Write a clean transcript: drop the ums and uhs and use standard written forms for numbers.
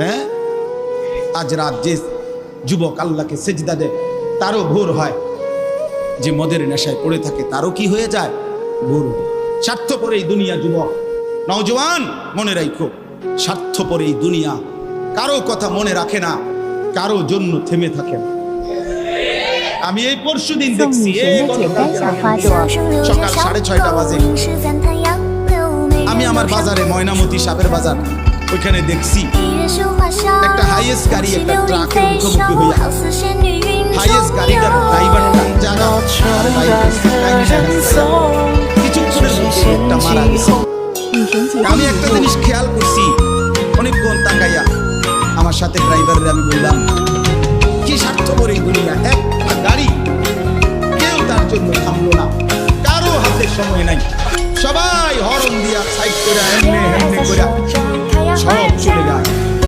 হ্যাঁ, আজ রাত যে যুবক আল্লাহকে সেজদা দেয় তারও ভোর হয়, যে মদের নেশায় পড়ে থাকে তারও কি হয়ে যায়, ভোর। স্বার্থপর এই দুনিয়া যুবক, নওজওয়ান মনে রাখো, স্বার্থপর এই দুনিয়া কারো কথা মনে রাখে না, কারো জন্য থেমে থাকে না। আমি এই পরশুদিন দেখছি, সকাল 6:30 বাজে আমি আমার বাজারে, ময়নামতি সাপের বাজার, ওইখানে দেখছি একটা হাইয়েস্ট গাড়ি একটা ট্রাকের মুখোমুখি হইয়া, হাইয়েস্ট গাড়িটার ড্রাইভারটা জানা কিছুক্ষণের মধ্যে একটা মারা গেছে। আমি একটা জিনিস খেয়াল করছি, অনেকক্ষণ তাকাইয়া আমার সাথে ড্রাইভারের আমি বললাম, কি স্বার্থপর এই দুনিয়া, একটা গাড়ি কেউ তার জন্য থামলো না, কারো হাতে সময় নাই, সবাই হরন দিয়া সাইড করে এমনি এমনি করে সব চলে যায়।